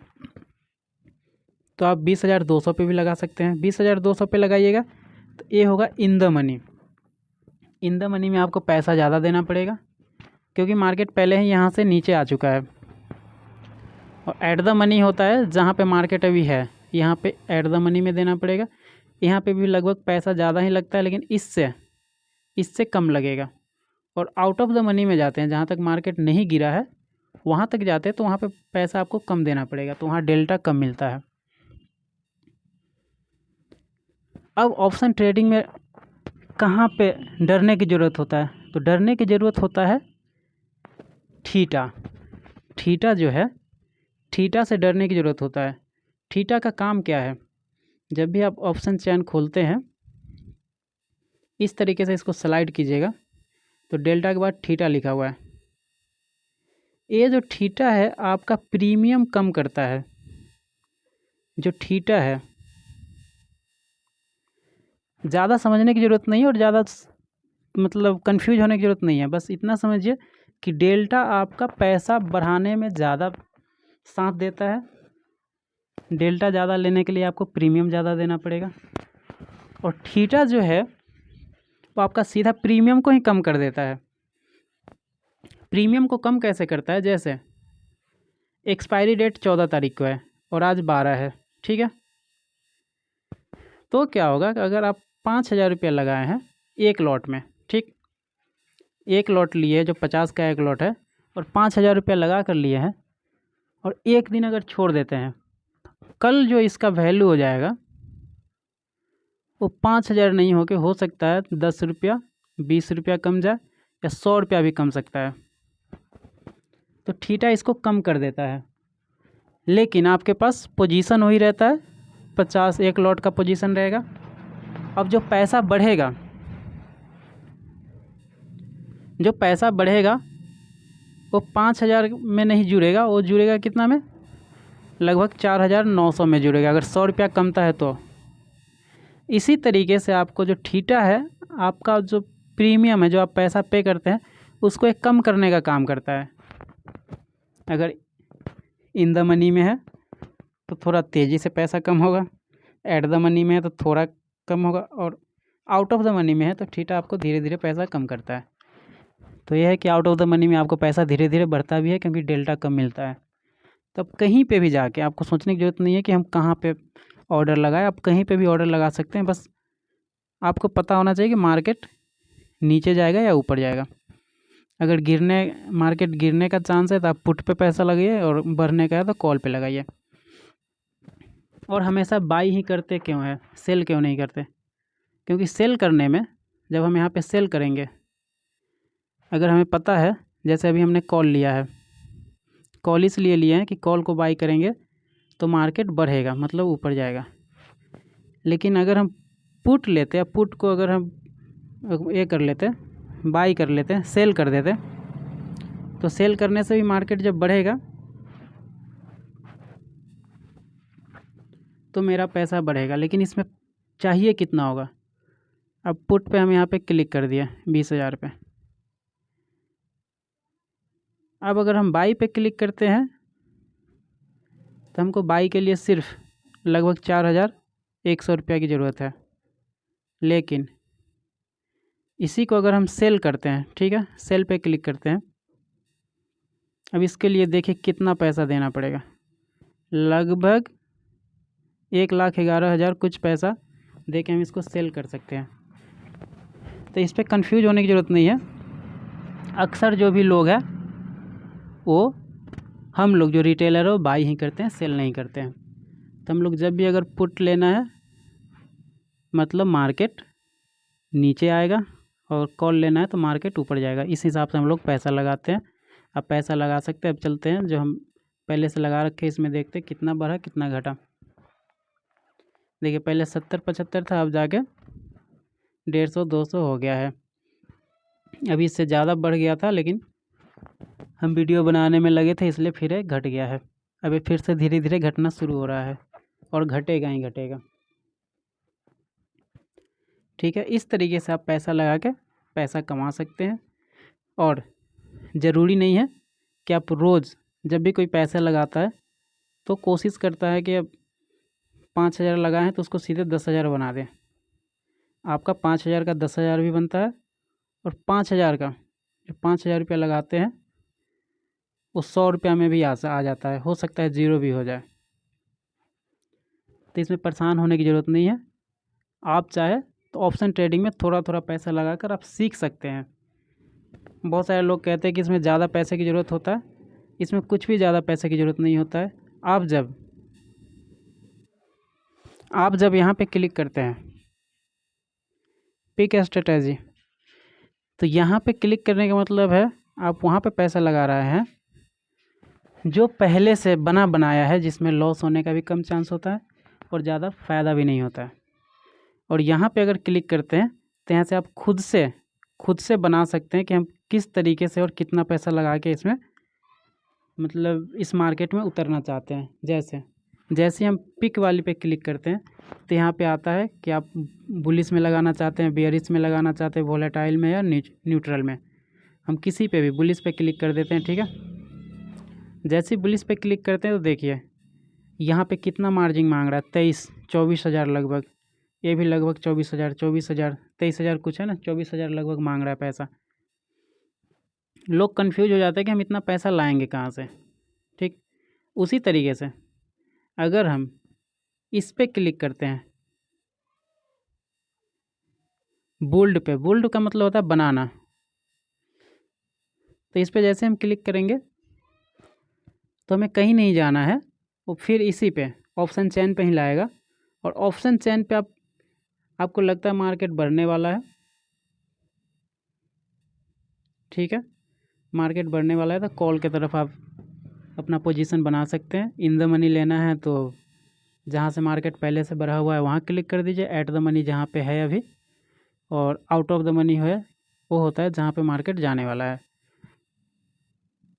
Speaker 1: तो आप 20,200 पे भी लगा सकते हैं। 20,200 पे लगाइएगा तो ये होगा in the money. In the money में आपको पैसा ज़्यादा देना पड़ेगा क्योंकि मार्केट पहले ही यहाँ से नीचे आ चुका है। और ऐट द मनी होता है जहाँ पे मार्केट अभी है, यहाँ पे ऐट द मनी में देना पड़ेगा। यहाँ पे भी लगभग पैसा ज़्यादा ही लगता है, लेकिन इससे कम लगेगा। और आउट ऑफ द मनी में जाते हैं, जहाँ तक मार्केट नहीं गिरा है वहाँ तक जाते हैं, तो वहाँ पे पैसा आपको कम देना पड़ेगा, तो वहाँ डेल्टा कम मिलता है। अब ऑप्शन ट्रेडिंग में कहाँ पे डरने की ज़रूरत होता है, तो डरने की ज़रूरत होता है थीटा जो है, थीटा से डरने की ज़रूरत होता है। थीटा का काम क्या है, जब भी आप ऑप्शन चैन खोलते हैं इस तरीके से इसको स्लाइड कीजिएगा तो डेल्टा के बाद थीटा लिखा हुआ है। ये जो थीटा है आपका प्रीमियम कम करता है। जो थीटा है ज़्यादा समझने की ज़रूरत नहीं है और ज़्यादा मतलब कंफ्यूज होने की ज़रूरत नहीं है। बस इतना समझिए कि डेल्टा आपका पैसा बढ़ाने में ज़्यादा साथ देता है। डेल्टा ज़्यादा लेने के लिए आपको प्रीमियम ज़्यादा देना पड़ेगा। और थीटा जो है वो आपका सीधा प्रीमियम को ही कम कर देता है। प्रीमियम को कम कैसे करता है, जैसे एक्सपायरी डेट 14 तारीख को है और आज 12 है, ठीक है। तो क्या होगा कि अगर आप 5,000 रुपया लगाए हैं एक लॉट में, ठीक, एक लॉट लिए जो 50 का एक लॉट है और 5,000 रुपया लगा कर लिए हैं और एक दिन अगर छोड़ देते हैं, कल जो इसका वैल्यू हो जाएगा वो 5,000 नहीं होके हो सकता है 10 रुपया 20 रुपया कम जाए या 100 रुपया भी कम सकता है। तो थीटा इसको कम कर देता है, लेकिन आपके पास पोजीशन वही रहता है, 50 एक लॉट का पोजीशन रहेगा। अब जो पैसा बढ़ेगा वो 5,000 में नहीं जुड़ेगा, वो जुड़ेगा कितना में, लगभग 4,900 में जुड़ेगा अगर 100 रुपया कमता है तो। इसी तरीके से आपको जो थीटा है, आपका जो प्रीमियम है जो आप पैसा पे करते हैं उसको एक कम करने का काम करता है। अगर इन द मनी में है तो थोड़ा तेज़ी से पैसा कम होगा, एट द मनी में है तो थोड़ा कम होगा, और आउट ऑफ द मनी में है तो थीटा आपको धीरे धीरे पैसा कम करता है। तो यह है कि आउट ऑफ द मनी में आपको पैसा धीरे धीरे बढ़ता भी है क्योंकि डेल्टा कम मिलता है। तब कहीं पे भी जाके आपको सोचने की ज़रूरत नहीं है कि हम कहाँ पे ऑर्डर लगाएं, आप कहीं पे भी ऑर्डर लगा सकते हैं। बस आपको पता होना चाहिए कि मार्केट नीचे जाएगा या ऊपर जाएगा। अगर मार्केट गिरने का चांस है तो आप पुट पे पैसा लगाइए, और बढ़ने का है तो कॉल पे लगाइए। और हमेशा बाई ही करते क्यों है, सेल क्यों नहीं करते? क्योंकि सेल करने में, जब हम यहाँ पे सेल करेंगे, अगर हमें पता है, जैसे अभी हमने कॉल लिया है, कॉल इसलिए लिए हैं कि कॉल को बाई करेंगे तो मार्केट बढ़ेगा, मतलब ऊपर जाएगा। लेकिन अगर हम पुट लेते, या पुट को अगर हम ये कर लेते, बाई कर लेते, सेल कर देते, तो सेल करने से भी मार्केट जब बढ़ेगा तो मेरा पैसा बढ़ेगा। लेकिन इसमें चाहिए कितना होगा? अब पुट पे हम यहाँ पे क्लिक कर दिया 20,000 पे। अब अगर हम बाई पे क्लिक करते हैं तो हमको बाई के लिए सिर्फ लगभग 4,100 रुपया की ज़रूरत है। लेकिन इसी को अगर हम सेल करते हैं, ठीक है, सेल पे क्लिक करते हैं, अब इसके लिए देखिए कितना पैसा देना पड़ेगा। लगभग 1,11,000 कुछ पैसा दे के हम इसको सेल कर सकते हैं। तो इस पर कन्फ्यूज होने की ज़रूरत नहीं है। अक्सर जो भी लोग हैं वो, हम लोग जो रिटेलर हो, बाई ही करते हैं, सेल नहीं करते हैं। तो हम लोग जब भी अगर पुट लेना है, मतलब मार्केट नीचे आएगा, और कॉल लेना है तो मार्केट ऊपर जाएगा, इस हिसाब से हम लोग पैसा लगाते हैं। अब पैसा लगा सकते हैं। अब चलते हैं जो हम पहले से लगा रखे इसमें, देखते कितना बढ़ा कितना घटा। देखिए पहले 70-75 था, अब जाके 150-200 हो गया है। अभी इससे ज़्यादा बढ़ गया था, लेकिन हम वीडियो बनाने में लगे थे इसलिए फिर घट गया है। अभी फिर से धीरे धीरे घटना शुरू हो रहा है, और घटेगा ही घटेगा। ठीक है, इस तरीके से आप पैसा लगा के पैसा कमा सकते हैं। और ज़रूरी नहीं है कि आप रोज़, जब भी कोई पैसा लगाता है तो कोशिश करता है कि अब 5,000 लगाए हैं तो उसको सीधे 10,000 बना दें। आपका 5,000 का 10,000 भी बनता है, और 5,000 का जो 5,000 रुपया लगाते हैं वो 100 रुपया में भी आ जाता है। हो सकता है ज़ीरो भी हो जाए। तो इसमें परेशान होने की ज़रूरत नहीं है। आप चाहे तो ऑप्शन ट्रेडिंग में थोड़ा थोड़ा पैसा लगाकर आप सीख सकते हैं। बहुत सारे लोग कहते हैं कि इसमें ज़्यादा पैसे की ज़रूरत होता है। इसमें कुछ भी ज़्यादा पैसे की ज़रूरत नहीं होता है। आप जब यहाँ पे क्लिक करते हैं पिक स्ट्रेटजी, तो यहाँ पे क्लिक करने का मतलब है आप वहाँ पे पैसा लगा रहे हैं जो पहले से बनाया है, जिसमें लॉस होने का भी कम चांस होता है और ज़्यादा फ़ायदा भी नहीं होता है। और यहाँ पे अगर क्लिक करते हैं तो यहाँ से आप खुद से बना सकते हैं कि हम किस तरीके से और कितना पैसा लगा के इसमें, मतलब इस मार्केट में उतरना चाहते हैं। जैसे हम पिक वाली पे क्लिक करते हैं तो यहाँ पे आता है कि आप बुलिश में लगाना चाहते हैं, बेयरिश में लगाना चाहते हैं, वोलेटाइल में या न्यूट्रल में। हम किसी पे भी बुलिश पे क्लिक कर देते हैं। ठीक है, जैसे ही बुलिश पे क्लिक करते हैं तो देखिए यहाँ पे कितना मार्जिन मांग रहा है, 23-24 हज़ार लगभग। ये भी लगभग 24,000, 24,000, 23,000 कुछ है ना, 24,000 लगभग मांग रहा है पैसा। लोग कंफ्यूज हो जाते हैं कि हम इतना पैसा लाएंगे कहाँ से। ठीक, उसी तरीके से अगर हम इस पे क्लिक करते हैं, बुल्ड का मतलब होता है बनाना। तो इस पे जैसे हम क्लिक करेंगे तो हमें कहीं नहीं जाना है, वो फिर इसी पे ऑप्शन चेन पे ही लाएगा। और ऑप्शन चेन पे आपको लगता है मार्केट बढ़ने वाला है, ठीक है, मार्केट बढ़ने वाला है तो कॉल की तरफ आप अपना पोजीशन बना सकते हैं। इन द मनी लेना है तो जहाँ से मार्केट पहले से बढ़ा हुआ है वहाँ क्लिक कर दीजिए, एट द मनी जहाँ पे है अभी, और आउट ऑफ द मनी है वो होता है जहाँ पे मार्केट जाने वाला है।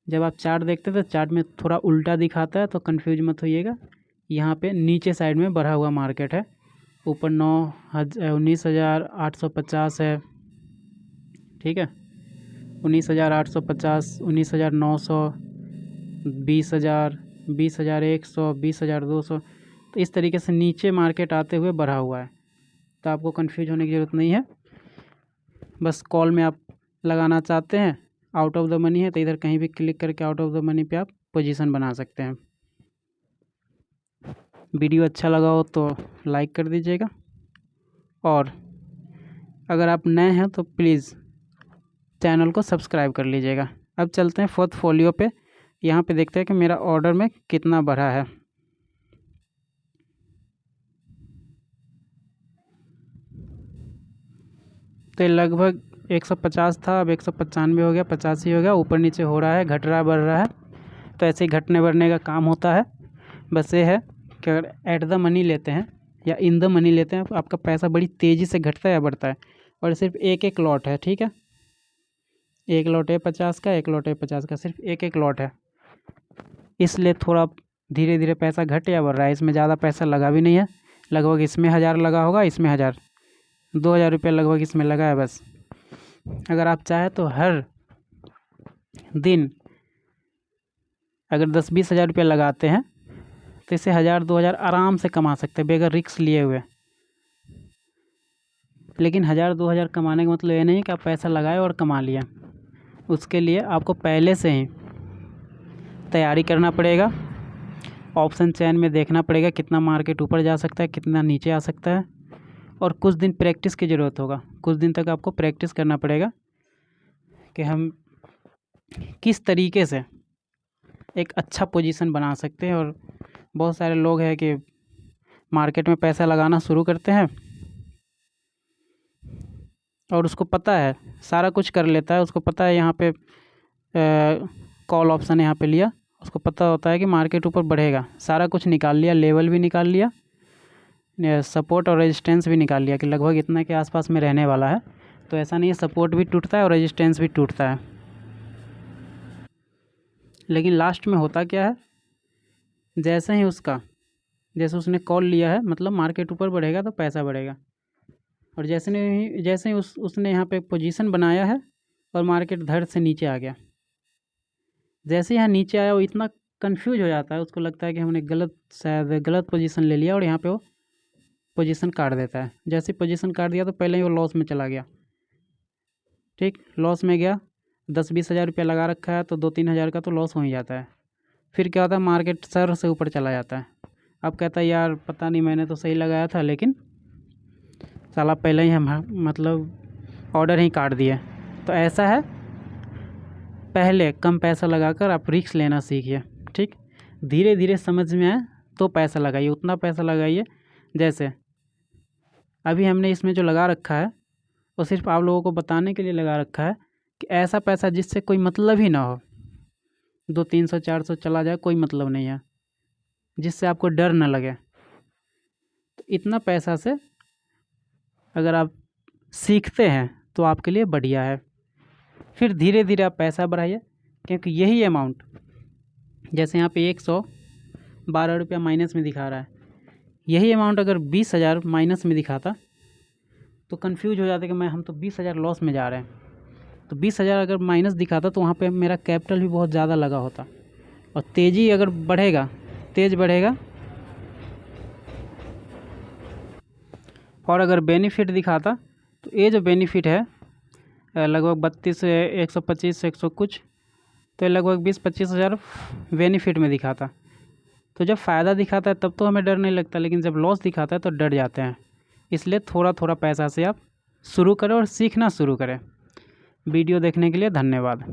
Speaker 1: जब आप चार्ट देखते हैं तो चार्ट में थोड़ा उल्टा दिखाता है, तो कन्फ्यूज मत होइएगा। यहाँ पे नीचे साइड में बढ़ा हुआ मार्केट है, ऊपर 19,850 है, ठीक है, 19,850, 19,900, 20,000, 20,100, 20,200। तो इस तरीके से नीचे मार्केट आते हुए बढ़ा हुआ है। तो आपको कन्फ्यूज होने की ज़रूरत नहीं है। बस कॉल में आप लगाना चाहते हैं, आउट ऑफ द मनी है तो इधर कहीं भी क्लिक करके आउट ऑफ द मनी पे आप पोजीशन बना सकते हैं। वीडियो अच्छा लगा हो तो लाइक कर दीजिएगा, और अगर आप नए हैं तो प्लीज़ चैनल को सब्सक्राइब कर लीजिएगा। अब चलते हैं पोर्टफोलियो पे। यहाँ पे देखते हैं कि मेरा ऑर्डर में कितना बढ़ा है। तो लगभग 150 था, अब 195 हो गया, 85 हो गया, ऊपर नीचे हो रहा है, घट रहा बढ़ रहा है। तो ऐसे ही घटने बढ़ने का काम होता है। बस ये है कि अगर एट द मनी लेते हैं या इन द मनी लेते हैं, आपका पैसा बड़ी तेज़ी से घटता है या बढ़ता है। और सिर्फ एक एक लॉट है, ठीक है, एक लॉट है 50 का, एक लॉट है 50 का, सिर्फ एक एक लॉट है। इसलिए थोड़ा धीरे धीरे पैसा घट या बढ़ रहा है। इसमें ज़्यादा पैसा लगा भी नहीं है, लगभग इसमें 1000 लगा होगा, इसमें 1000, 2000 रुपये लगभग इसमें लगा है बस। अगर आप चाहें तो हर दिन अगर 10-20 हज़ार रुपये लगाते हैं तो इससे 1000-2000 आराम से कमा सकते हैं बगैर रिस्क लिए हुए। लेकिन 1000-2000 कमाने का मतलब ये नहीं कि आप पैसा लगाए और कमा लिया। उसके लिए आपको पहले से ही तैयारी करना पड़ेगा। ऑप्शन चेन में देखना पड़ेगा कितना मार्केट ऊपर जा सकता है, कितना नीचे आ सकता है। और कुछ दिन प्रैक्टिस की ज़रूरत होगा। कुछ दिन तक आपको प्रैक्टिस करना पड़ेगा कि हम किस तरीके से एक अच्छा पोजीशन बना सकते हैं। और बहुत सारे लोग हैं कि मार्केट में पैसा लगाना शुरू करते हैं और उसको पता है, सारा कुछ कर लेता है, उसको पता है यहाँ पे कॉल ऑप्शन यहाँ पे लिया, उसको पता होता है कि मार्केट ऊपर बढ़ेगा, सारा कुछ निकाल लिया, लेवल भी निकाल लिया, सपोर्ट और रेजिस्टेंस भी निकाल लिया कि लगभग इतना के आसपास में रहने वाला है। तो ऐसा नहीं है, सपोर्ट भी टूटता है और रेजिस्टेंस भी टूटता है। लेकिन लास्ट में होता क्या है, जैसे उसने कॉल लिया है, मतलब मार्केट ऊपर बढ़ेगा तो पैसा बढ़ेगा। और जैसे ही उसने यहाँ पे पोजीशन बनाया है और मार्केट धड़ से नीचे आ गया, जैसे यहाँ नीचे आया वो इतना कंफ्यूज हो जाता है, उसको लगता है कि हमने शायद गलत पोजीशन ले लिया, और यहाँ पे वो पोजीशन काट देता है। जैसे पोजीशन काट दिया तो पहले ही वो लॉस में चला गया। ठीक, लॉस में गया, 10-20 हज़ार रुपया लगा रखा है तो 2-3 हज़ार का तो लॉस हो ही जाता है। फिर क्या होता है, मार्केट सर से ऊपर चला जाता है। अब कहता है यार पता नहीं, मैंने तो सही लगाया था लेकिन साला पहले ही हम मतलब ऑर्डर ही काट दिए। तो ऐसा है, पहले कम पैसा लगाकर आप रिस्क लेना सीखिए। ठीक, धीरे धीरे समझ में आए तो पैसा लगाइए, उतना पैसा लगाइए। जैसे अभी हमने इसमें जो लगा रखा है वो सिर्फ आप लोगों को बताने के लिए लगा रखा है कि ऐसा पैसा जिससे कोई मतलब ही ना हो, 200-300-400 चला जाए कोई मतलब नहीं है, जिससे आपको डर न लगे। तो इतना पैसा से अगर आप सीखते हैं तो आपके लिए बढ़िया है। फिर धीरे धीरे आप पैसा बढ़ाइए, क्योंकि यही अमाउंट, जैसे यहाँ पे 112 रुपया माइनस में दिखा रहा है, यही अमाउंट अगर 20,000 माइनस में दिखाता तो कंफ्यूज हो जाते कि हम तो 20,000 लॉस में जा रहे हैं। तो 20,000 अगर माइनस दिखाता तो वहाँ पे मेरा कैपिटल भी बहुत ज़्यादा लगा होता। और तेज़ी अगर बढ़ेगा, तेज़ बढ़ेगा, और अगर बेनिफिट दिखाता तो ये जो बेनिफिट है लगभग 32 125 100 कुछ, तो लगभग 20-25 हज़ार बेनिफिट में दिखाता। तो जब फ़ायदा दिखाता है तब तो हमें डर नहीं लगता, लेकिन जब लॉस दिखाता है तो डर जाते हैं। इसलिए थोड़ा थोड़ा पैसा से आप शुरू करें और सीखना शुरू करें। वीडियो देखने के लिए धन्यवाद।